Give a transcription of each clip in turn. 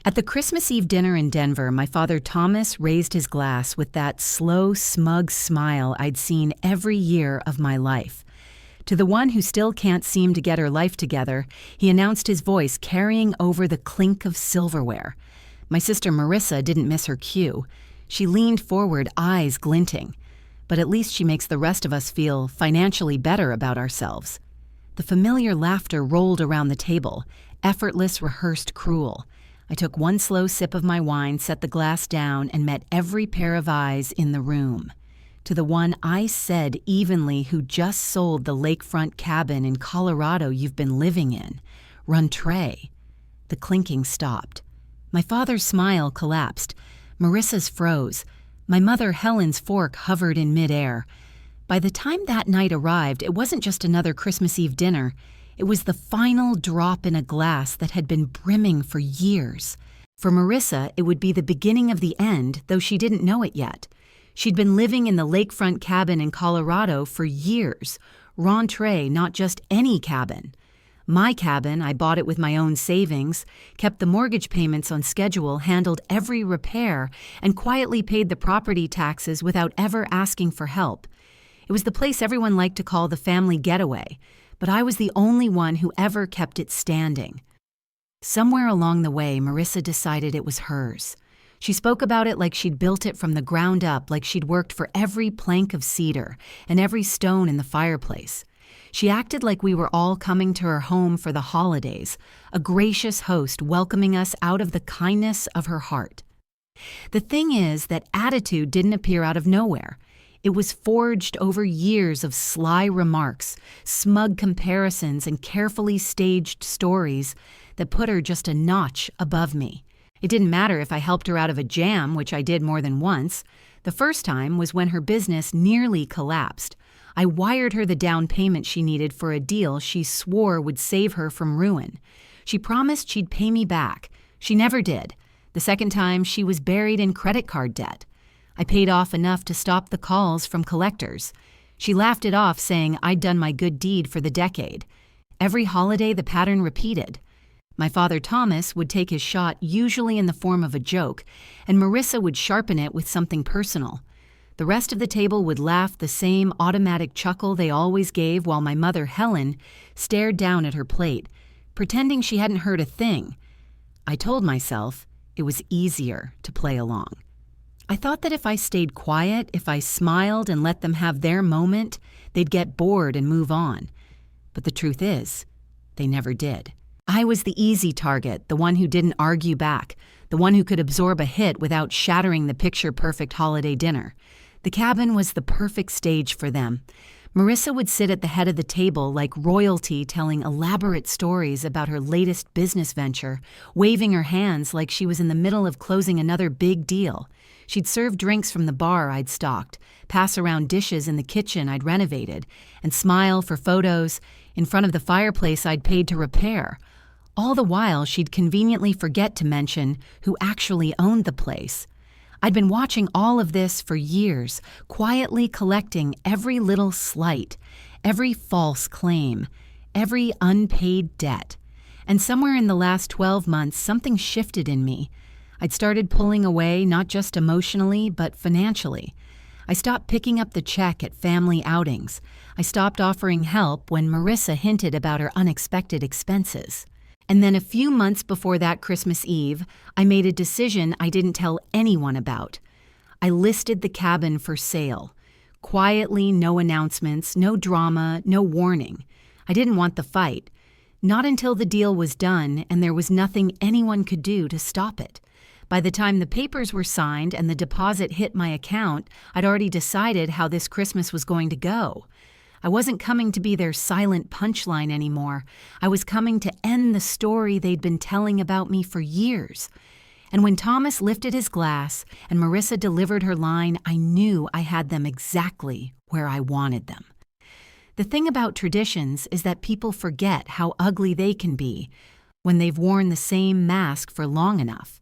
At the Christmas Eve dinner in Denver, my father Thomas raised his glass with that slow, smug smile I'd seen every year of my life. To the one who still can't seem to get her life together, he announced, his voice carrying over the clink of silverware. My sister Marissa didn't miss her cue. She leaned forward, eyes glinting. But at least she makes the rest of us feel financially better about ourselves. The familiar laughter rolled around the table, effortless, rehearsed cruel. I took one slow sip of my wine, set the glass down, and met every pair of eyes in the room. To the one I said evenly who just sold the lakefront cabin in Colorado you've been living in, run Trey. The clinking stopped. My father's smile collapsed. Marissa's froze. My mother Helen's fork hovered in midair. By the time that night arrived, it wasn't just another Christmas Eve dinner. It was the final drop in a glass that had been brimming for years. For Marissa, it would be the beginning of the end, though she didn't know it yet. She'd been living in the lakefront cabin in Colorado for years. Rentrée, not just any cabin. My cabin, I bought it with my own savings, kept the mortgage payments on schedule, handled every repair, and quietly paid the property taxes without ever asking for help. It was the place everyone liked to call the family getaway, but I was the only one who ever kept it standing. Somewhere along the way, Marissa decided it was hers. She spoke about it like she'd built it from the ground up, like she'd worked for every plank of cedar and every stone in the fireplace. She acted like we were all coming to her home for the holidays, a gracious host welcoming us out of the kindness of her heart. The thing is that attitude didn't appear out of nowhere. It was forged over years of sly remarks, smug comparisons, and carefully staged stories that put her just a notch above me. It didn't matter if I helped her out of a jam, which I did more than once. The first time was when her business nearly collapsed. I wired her the down payment she needed for a deal she swore would save her from ruin. She promised she'd pay me back. She never did. The second time, she was buried in credit card debt. I paid off enough to stop the calls from collectors. She laughed it off, saying I'd done my good deed for the decade. Every holiday, the pattern repeated. My father Thomas would take his shot, usually in the form of a joke, and Marissa would sharpen it with something personal. The rest of the table would laugh the same automatic chuckle they always gave, while my mother Helen stared down at her plate, pretending she hadn't heard a thing. I told myself it was easier to play along. I thought that if I stayed quiet, if I smiled and let them have their moment, they'd get bored and move on. But the truth is, they never did. I was the easy target, the one who didn't argue back, the one who could absorb a hit without shattering the picture-perfect holiday dinner. The cabin was the perfect stage for them. Marissa would sit at the head of the table like royalty, telling elaborate stories about her latest business venture, waving her hands like she was in the middle of closing another big deal. She'd serve drinks from the bar I'd stocked, pass around dishes in the kitchen I'd renovated, and smile for photos in front of the fireplace I'd paid to repair. All the while, she'd conveniently forget to mention who actually owned the place. I'd been watching all of this for years, quietly collecting every little slight, every false claim, every unpaid debt. And somewhere in the last 12 months, something shifted in me. I'd started pulling away, not just emotionally, but financially. I stopped picking up the check at family outings. I stopped offering help when Marissa hinted about her unexpected expenses. And then a few months before that Christmas Eve, I made a decision I didn't tell anyone about. I listed the cabin for sale. Quietly, no announcements, no drama, no warning. I didn't want the fight. Not until the deal was done and there was nothing anyone could do to stop it. By the time the papers were signed and the deposit hit my account, I'd already decided how this Christmas was going to go. I wasn't coming to be their silent punchline anymore. I was coming to end the story they'd been telling about me for years. And when Thomas lifted his glass and Marissa delivered her line, I knew I had them exactly where I wanted them. The thing about traditions is that people forget how ugly they can be when they've worn the same mask for long enough.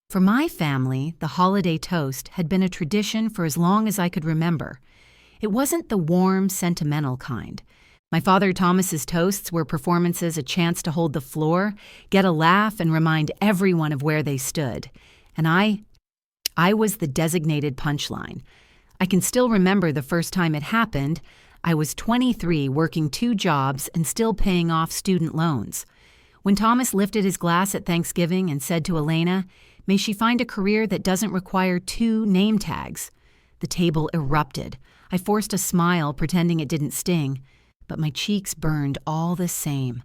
For my family, the holiday toast had been a tradition for as long as I could remember. It wasn't the warm, sentimental kind. My father Thomas's toasts were performances a chance to hold the floor, get a laugh, and remind everyone of where they stood. And I was the designated punchline. I can still remember the first time it happened. I was 23, working 2 jobs and still paying off student loans. When Thomas lifted his glass at Thanksgiving and said to Elena, "May she find a career that doesn't require 2 name tags." The table erupted. I forced a smile, pretending it didn't sting, but my cheeks burned all the same.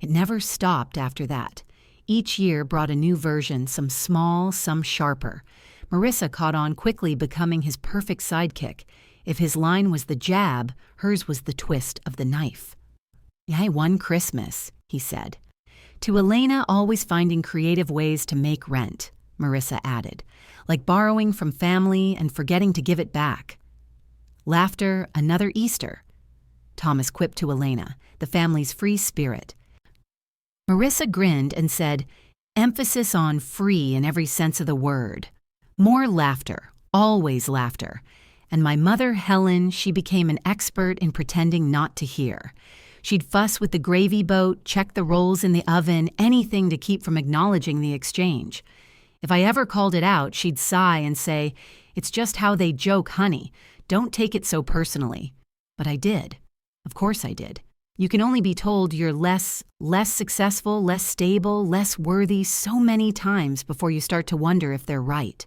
It never stopped after that. Each year brought a new version, some small, some sharper. Marissa caught on quickly, becoming his perfect sidekick. If his line was the jab, hers was the twist of the knife. "I won Christmas," he said. "To Elena, always finding creative ways to make rent," Marissa added, "like borrowing from family and forgetting to give it back." Laughter, another Easter. Thomas quipped to Elena, the family's free spirit. Marissa grinned and said, "Emphasis on free in every sense of the word." More laughter, always laughter. And my mother, Helen, she became an expert in pretending not to hear. She'd fuss with the gravy boat, check the rolls in the oven, anything to keep from acknowledging the exchange. If I ever called it out, she'd sigh and say, "It's just how they joke, honey. Don't take it so personally." But I did. Of course I did. You can only be told you're less successful, less stable, less worthy so many times before you start to wonder if they're right.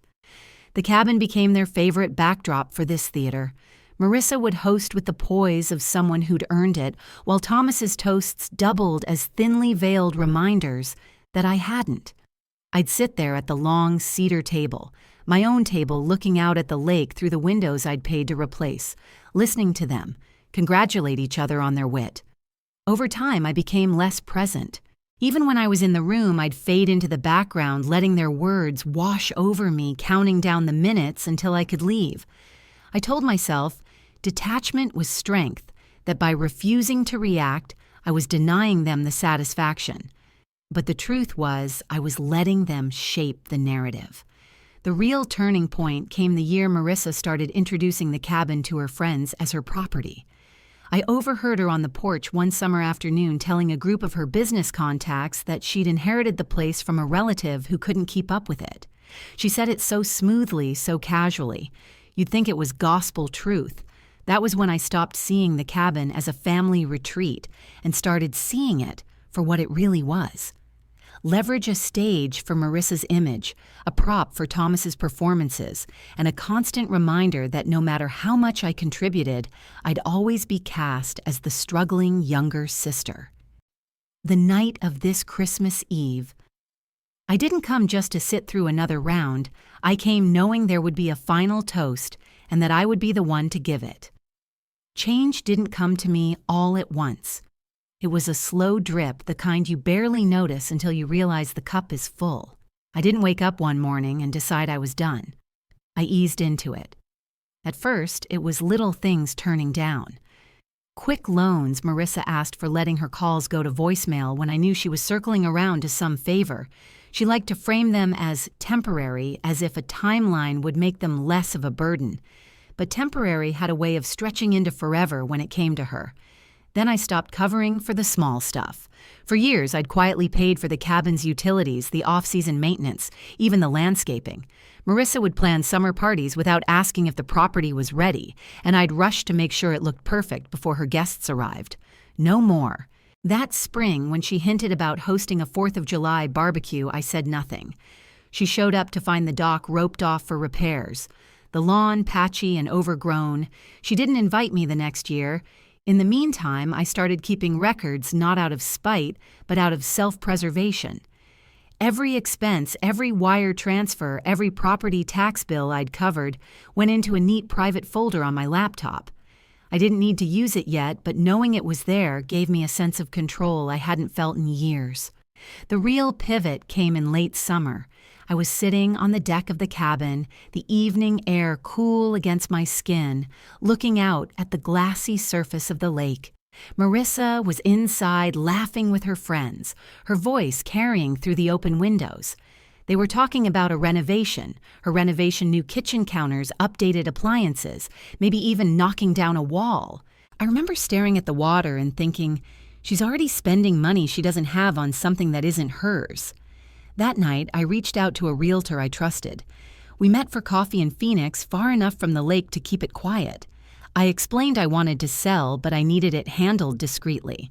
The cabin became their favorite backdrop for this theater. Marissa would host with the poise of someone who'd earned it, while Thomas's toasts doubled as thinly veiled reminders that I hadn't. I'd sit there at the long cedar table, my own table looking out at the lake through the windows I'd paid to replace, listening to them, congratulate each other on their wit. Over time, I became less present. Even when I was in the room, I'd fade into the background, letting their words wash over me, counting down the minutes until I could leave. I told myself detachment was strength, that by refusing to react, I was denying them the satisfaction. But the truth was, I was letting them shape the narrative. The real turning point came the year Marissa started introducing the cabin to her friends as her property. I overheard her on the porch one summer afternoon telling a group of her business contacts that she'd inherited the place from a relative who couldn't keep up with it. She said it so smoothly, so casually. You'd think it was gospel truth. That was when I stopped seeing the cabin as a family retreat and started seeing it for what it really was. Leverage a stage for Marissa's image, a prop for Thomas's performances, and a constant reminder that no matter how much I contributed, I'd always be cast as the struggling younger sister. The night of this Christmas Eve, I didn't come just to sit through another round. I came knowing there would be a final toast and that I would be the one to give it. Change didn't come to me all at once. It was a slow drip, the kind you barely notice until you realize the cup is full. I didn't wake up one morning and decide I was done. I eased into it. At first, it was little things turning down. Quick loans Marissa asked for, letting her calls go to voicemail when I knew she was circling around to some favor. She liked to frame them as temporary, as if a timeline would make them less of a burden. But temporary had a way of stretching into forever when it came to her. Then I stopped covering for the small stuff. For years, I'd quietly paid for the cabin's utilities, the off-season maintenance, even the landscaping. Marissa would plan summer parties without asking if the property was ready, and I'd rush to make sure it looked perfect before her guests arrived. No more. That spring, when she hinted about hosting a 4th of July barbecue, I said nothing. She showed up to find the dock roped off for repairs. The lawn patchy and overgrown. She didn't invite me the next year. In the meantime, I started keeping records not out of spite, but out of self-preservation. Every expense, every wire transfer, every property tax bill I'd covered went into a neat private folder on my laptop. I didn't need to use it yet, but knowing it was there gave me a sense of control I hadn't felt in years. The real pivot came in late summer. I was sitting on the deck of the cabin, the evening air cool against my skin, looking out at the glassy surface of the lake. Marissa was inside laughing with her friends, her voice carrying through the open windows. They were talking about a renovation, her renovation new kitchen counters, updated appliances, maybe even knocking down a wall. I remember staring at the water and thinking, she's already spending money she doesn't have on something that isn't hers. That night, I reached out to a realtor I trusted. We met for coffee in Phoenix, far enough from the lake to keep it quiet. I explained I wanted to sell, but I needed it handled discreetly.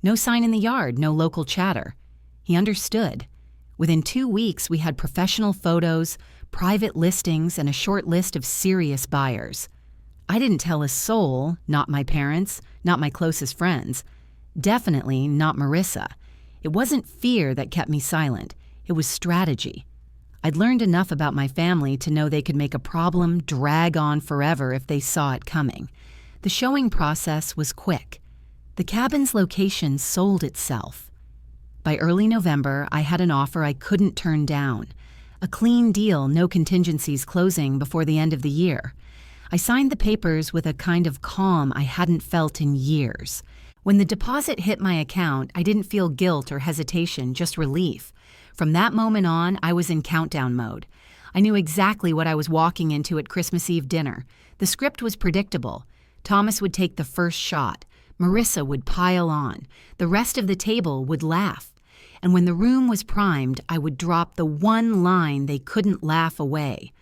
No sign in the yard, no local chatter. He understood. Within 2 weeks, we had professional photos, private listings, and a short list of serious buyers. I didn't tell a soul, not my parents, not my closest friends. Definitely not Marissa. It wasn't fear that kept me silent. It was strategy. I'd learned enough about my family to know they could make a problem drag on forever if they saw it coming. The showing process was quick. The cabin's location sold itself. By early November, I had an offer I couldn't turn down. A clean deal, no contingencies closing before the end of the year. I signed the papers with a kind of calm I hadn't felt in years. When the deposit hit my account, I didn't feel guilt or hesitation, just relief. From that moment on, I was in countdown mode. I knew exactly what I was walking into at Christmas Eve dinner. The script was predictable. Thomas would take the first shot. Marissa would pile on. The rest of the table would laugh. And when the room was primed, I would drop the one line they couldn't laugh away.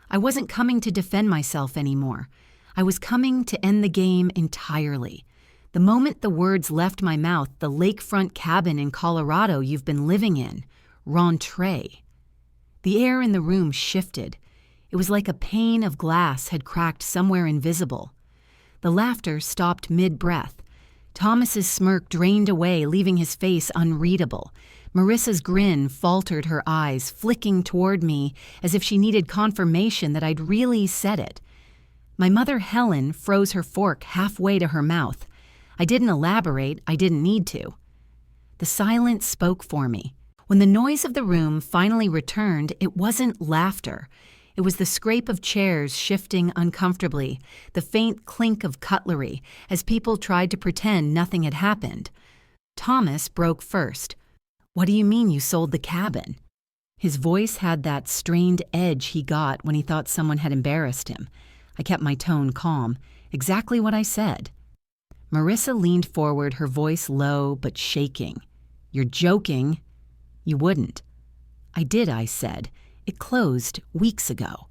I wasn't coming to defend myself anymore. I was coming to end the game entirely. The moment the words left my mouth, the lakefront cabin in Colorado you've been living in, rentrée. The air in the room shifted. It was like a pane of glass had cracked somewhere invisible. The laughter stopped mid-breath. Thomas's smirk drained away, leaving his face unreadable. Marissa's grin faltered her eyes, flicking toward me as if she needed confirmation that I'd really said it. My mother, Helen, froze her fork halfway to her mouth. I didn't elaborate, I didn't need to. The silence spoke for me. When the noise of the room finally returned, it wasn't laughter. It was the scrape of chairs shifting uncomfortably, the faint clink of cutlery, as people tried to pretend nothing had happened. Thomas broke first. "What do you mean you sold the cabin?" His voice had that strained edge he got when he thought someone had embarrassed him. I kept my tone calm, exactly what I said. Marissa leaned forward, her voice low but shaking. "You're joking." "You wouldn't." "I did," I said. "It closed weeks ago."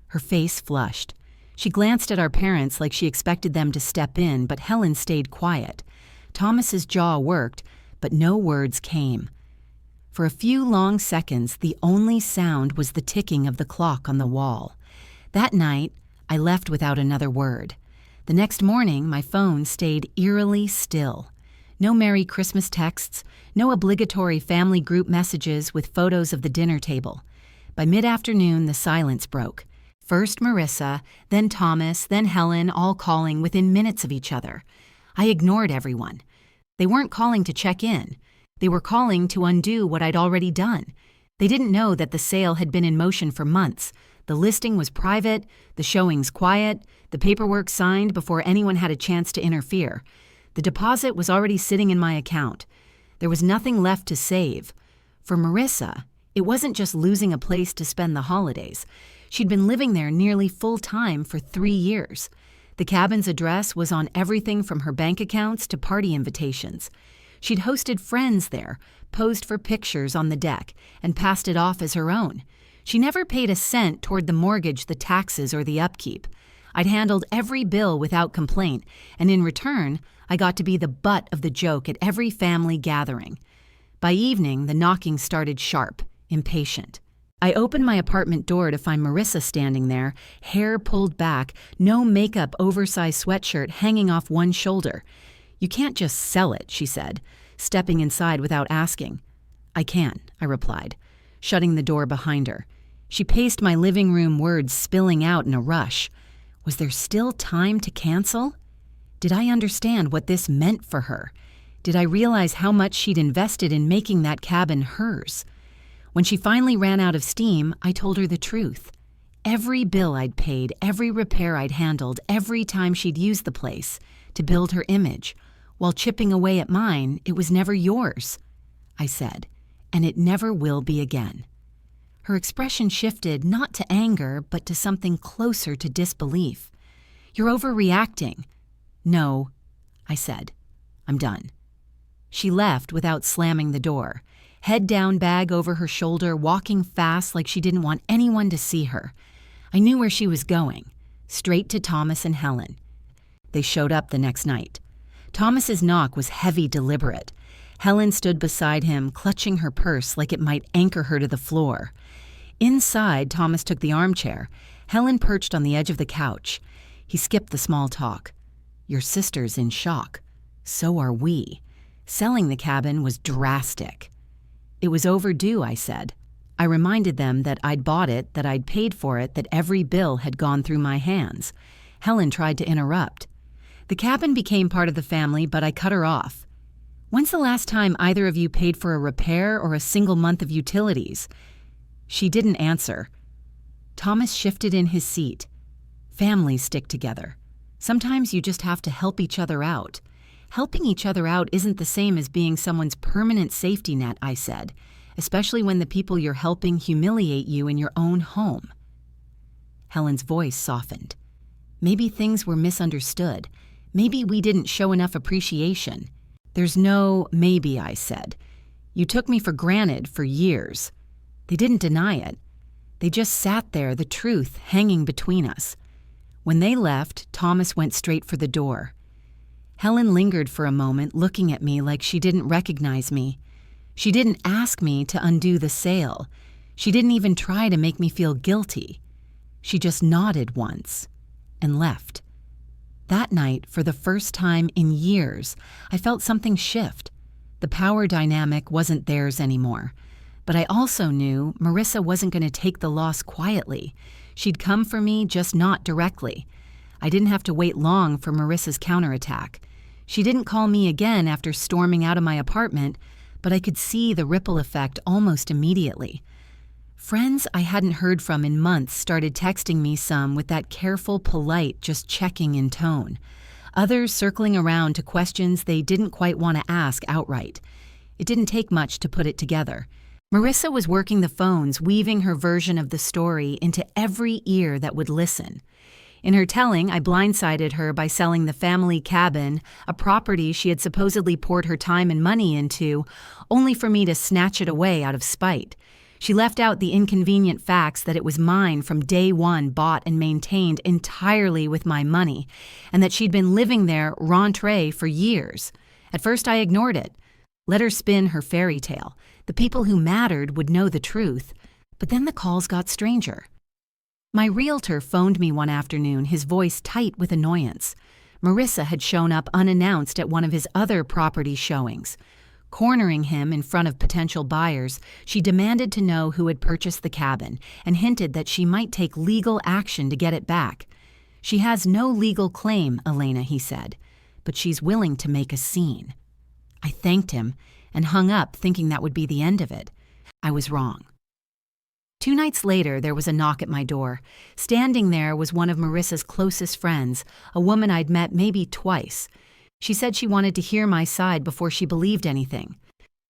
Her face flushed. She glanced at our parents like she expected them to step in, but Helen stayed quiet. Thomas's jaw worked, but no words came. For a few long seconds, the only sound was the ticking of the clock on the wall. That night, I left without another word. The next morning, my phone stayed eerily still. No Merry Christmas texts, no obligatory family group messages with photos of the dinner table. By mid-afternoon, the silence broke. First Marissa, then Thomas, then Helen, all calling within minutes of each other. I ignored everyone. They weren't calling to check in. They were calling to undo what I'd already done. They didn't know that the sale had been in motion for months. The listing was private, the showings quiet, the paperwork signed before anyone had a chance to interfere. The deposit was already sitting in my account. There was nothing left to save. For Marissa, it wasn't just losing a place to spend the holidays. She'd been living there nearly full-time for 3 years. The cabin's address was on everything from her bank accounts to party invitations. She'd hosted friends there, posed for pictures on the deck, and passed it off as her own. She never paid a cent toward the mortgage, the taxes, or the upkeep. I'd handled every bill without complaint, and in return, I got to be the butt of the joke at every family gathering. By evening, the knocking started sharp, impatient. I opened my apartment door to find Marissa standing there, hair pulled back, no makeup, oversized sweatshirt hanging off one shoulder. "You can't just sell it," she said, stepping inside without asking. "I can," I replied, shutting the door behind her. She paced my living room, words spilling out in a rush. Was there still time to cancel? Did I understand what this meant for her? Did I realize how much she'd invested in making that cabin hers? When she finally ran out of steam, I told her the truth. Every bill I'd paid, every repair I'd handled, every time she'd used the place to build her image, while chipping away at mine, it was never yours, I said, and it never will be again. Her expression shifted not to anger, but to something closer to disbelief. "You're overreacting." "No, I said. "I'm done." She left without slamming the door, head down, bag over her shoulder, walking fast like she didn't want anyone to see her. I knew where she was going, straight to Thomas and Helen. They showed up the next night. Thomas's knock was heavy, deliberate. Helen stood beside him, clutching her purse like it might anchor her to the floor. Inside, Thomas took the armchair. Helen perched on the edge of the couch. He skipped the small talk. "Your sister's in shock. So are we. Selling the cabin was drastic." "It was overdue," I said. I reminded them that I'd bought it, that I'd paid for it, that every bill had gone through my hands. Helen tried to interrupt. "The cabin became part of the family, but I cut her off." "When's the last time either of you paid for a repair or a single month of utilities?" She didn't answer. Thomas shifted in his seat. "Families stick together. Sometimes you just have to help each other out." "Helping each other out isn't the same as being someone's permanent safety net," I said, "especially when the people you're helping humiliate you in your own home." Helen's voice softened. "Maybe things were misunderstood. Maybe we didn't show enough appreciation." "There's no maybe," I said. "You took me for granted for years." They didn't deny it. They just sat there, the truth hanging between us. When they left, Thomas went straight for the door. Helen lingered for a moment, looking at me like she didn't recognize me. She didn't ask me to undo the sale. She didn't even try to make me feel guilty. She just nodded once and left. That night, for the first time in years, I felt something shift. The power dynamic wasn't theirs anymore. But I also knew Marissa wasn't going to take the loss quietly. She'd come for me, just not directly. I didn't have to wait long for Marissa's counterattack. She didn't call me again after storming out of my apartment, but I could see the ripple effect almost immediately. Friends I hadn't heard from in months started texting me, some with that careful, polite, just checking in tone. Others circling around to questions they didn't quite want to ask outright. It didn't take much to put it together. Marissa was working the phones, weaving her version of the story into every ear that would listen. In her telling, I blindsided her by selling the family cabin, a property she had supposedly poured her time and money into, only for me to snatch it away out of spite. She left out the inconvenient facts that it was mine from day one, bought and maintained entirely with my money, and that she'd been living there rentrée for years. At first I ignored it. Let her spin her fairy tale. The people who mattered would know the truth. But then the calls got stranger. My realtor phoned me one afternoon, his voice tight with annoyance. Marissa had shown up unannounced at one of his other property showings. Cornering him in front of potential buyers, she demanded to know who had purchased the cabin and hinted that she might take legal action to get it back. "She has no legal claim, Elena," he said, "but she's willing to make a scene." I thanked him and hung up, thinking that would be the end of it. I was wrong. 2 nights later, there was a knock at my door. Standing there was one of Marissa's closest friends, a woman I'd met maybe twice. She said she wanted to hear my side before she believed anything.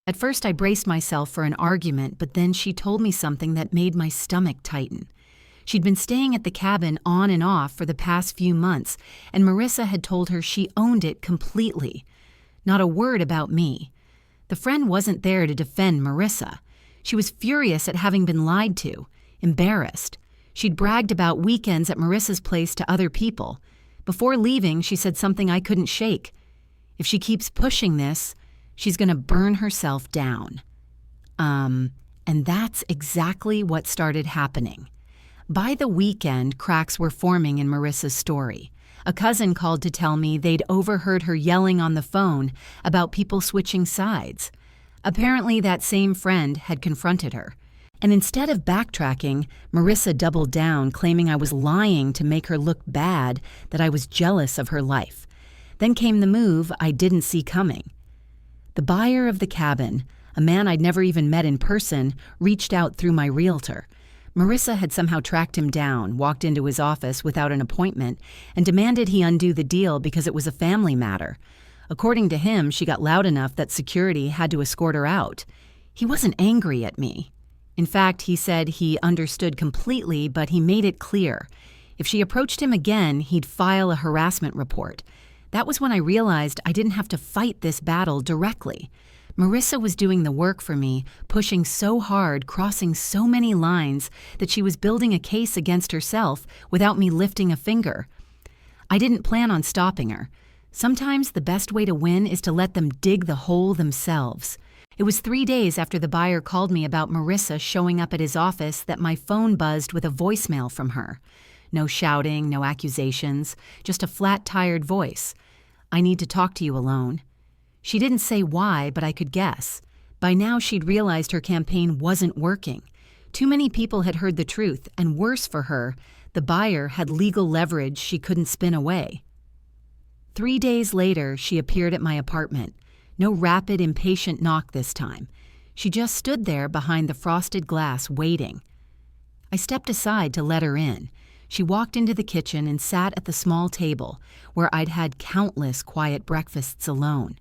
At first, I braced myself for an argument, but then she told me something that made my stomach tighten. She'd been staying at the cabin on and off for the past few months, and Marissa had told her she owned it completely. Not a word about me. The friend wasn't there to defend Marissa. She was furious at having been lied to, embarrassed. She'd bragged about weekends at Marissa's place to other people. Before leaving, she said something I couldn't shake. If she keeps pushing this, she's going to burn herself down. And that's exactly what started happening. By the weekend, cracks were forming in Marissa's story. A cousin called to tell me they'd overheard her yelling on the phone about people switching sides. Apparently, that same friend had confronted her. And instead of backtracking, Marissa doubled down, claiming I was lying to make her look bad, that I was jealous of her life. Then came the move I didn't see coming. The buyer of the cabin, a man I'd never even met in person, reached out through my realtor. Marissa had somehow tracked him down, walked into his office without an appointment, and demanded he undo the deal because it was a family matter. According to him, she got loud enough that security had to escort her out. He wasn't angry at me. In fact, he said he understood completely, but he made it clear. If she approached him again, he'd file a harassment report. That was when I realized I didn't have to fight this battle directly. Marissa was doing the work for me, pushing so hard, crossing so many lines, that she was building a case against herself without me lifting a finger. I didn't plan on stopping her. Sometimes the best way to win is to let them dig the hole themselves. It was 3 days after the buyer called me about Marissa showing up at his office that my phone buzzed with a voicemail from her. No shouting, no accusations, just a flat, tired voice. "I need to talk to you alone." She didn't say why, but I could guess. By now she'd realized her campaign wasn't working. Too many people had heard the truth, and worse for her, the buyer had legal leverage she couldn't spin away. 3 days later, she appeared at my apartment. No rapid, impatient knock this time. She just stood there behind the frosted glass, waiting. I stepped aside to let her in. She walked into the kitchen and sat at the small table, where I'd had countless quiet breakfasts alone.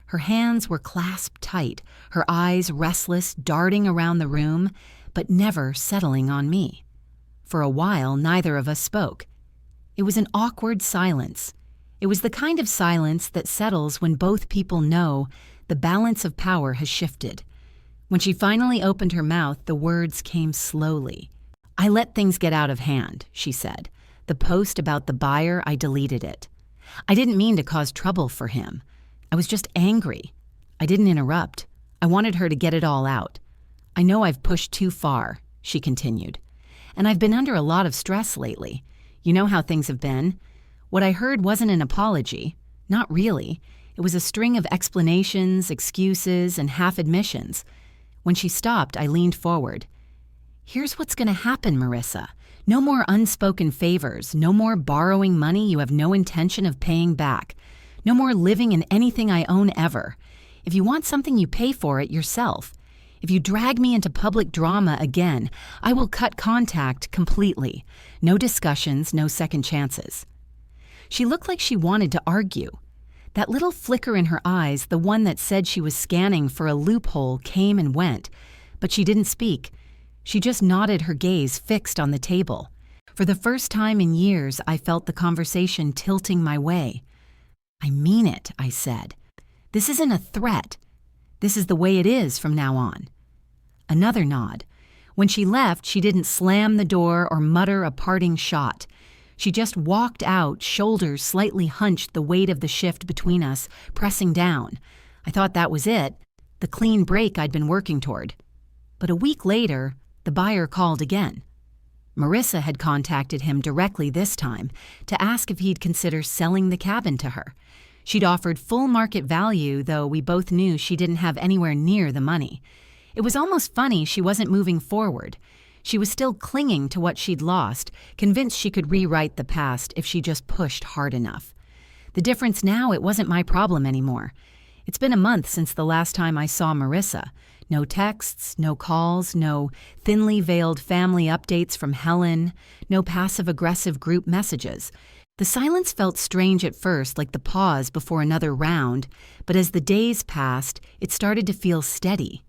Her hands were clasped tight, her eyes restless, darting around the room, but never settling on me. For a while, neither of us spoke. It was an awkward silence. It was the kind of silence that settles when both people know the balance of power has shifted. When she finally opened her mouth, the words came slowly. "I let things get out of hand," she said. "The post about the buyer, I deleted it. I didn't mean to cause trouble for him. I was just angry. I didn't interrupt. I wanted her to get it all out. I know I've pushed too far," she continued. "And I've been under a lot of stress lately. You know how things have been. What I heard wasn't an apology. Not really. It was a string of explanations, excuses, and half-admissions." When she stopped, I leaned forward. "Here's what's going to happen, Marissa. No more unspoken favors. No more borrowing money you have no intention of paying back. No more living in anything I own ever. If you want something, you pay for it yourself. If you drag me into public drama again, I will cut contact completely. No discussions, no second chances." She looked like she wanted to argue. That little flicker in her eyes, the one that said she was scanning for a loophole, came and went. But she didn't speak. She just nodded, her gaze fixed on the table. For the first time in years, I felt the conversation tilting my way. "I mean it," I said. "This isn't a threat. This is the way it is from now on." Another nod. When she left, she didn't slam the door or mutter a parting shot. She just walked out, shoulders slightly hunched, the weight of the shift between us pressing down. I thought that was it, the clean break I'd been working toward. But a week later, the buyer called again. Marissa had contacted him directly this time to ask if he'd consider selling the cabin to her. She'd offered full market value, though we both knew she didn't have anywhere near the money. It was almost funny she wasn't moving forward. She was still clinging to what she'd lost, convinced she could rewrite the past if she just pushed hard enough. The difference now, it wasn't my problem anymore. It's been a month since the last time I saw Marissa. No texts, no calls, no thinly veiled family updates from Helen, no passive-aggressive group messages. The silence felt strange at first, like the pause before another round, but as the days passed, it started to feel steady.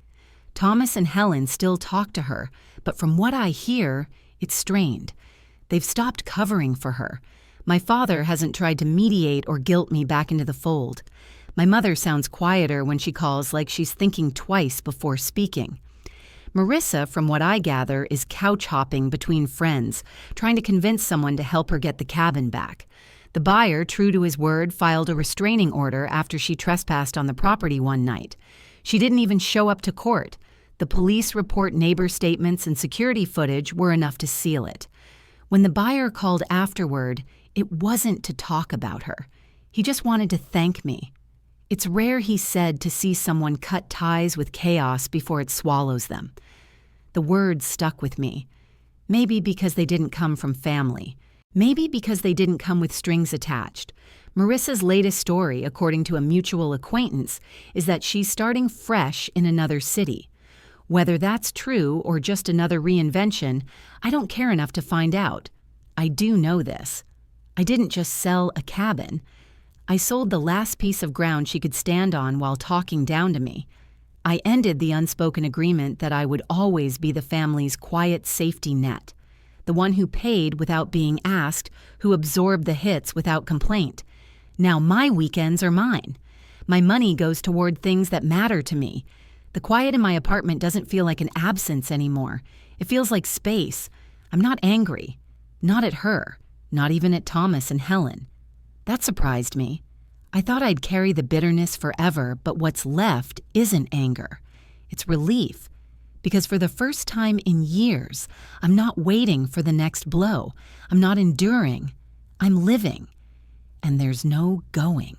Thomas and Helen still talk to her, but from what I hear, it's strained. They've stopped covering for her. My father hasn't tried to mediate or guilt me back into the fold. My mother sounds quieter when she calls, like she's thinking twice before speaking. Marissa, from what I gather, is couch-hopping between friends, trying to convince someone to help her get the cabin back. The buyer, true to his word, filed a restraining order after she trespassed on the property one night. She didn't even show up to court. The police report, neighbor statements, and security footage were enough to seal it. When the buyer called afterward, it wasn't to talk about her. He just wanted to thank me. It's rare, he said, to see someone cut ties with chaos before it swallows them. The words stuck with me. Maybe because they didn't come from family. Maybe because they didn't come with strings attached. Marissa's latest story, according to a mutual acquaintance, is that she's starting fresh in another city. Whether that's true or just another reinvention, I don't care enough to find out. I do know this. I didn't just sell a cabin. I sold the last piece of ground she could stand on while talking down to me. I ended the unspoken agreement that I would always be the family's quiet safety net, the one who paid without being asked, who absorbed the hits without complaint. Now my weekends are mine. My money goes toward things that matter to me. The quiet in my apartment doesn't feel like an absence anymore. It feels like space. I'm not angry. Not at her. Not even at Thomas and Helen. That surprised me. I thought I'd carry the bitterness forever, but what's left isn't anger. It's relief. Because for the first time in years, I'm not waiting for the next blow. I'm not enduring. I'm living. And there's no going.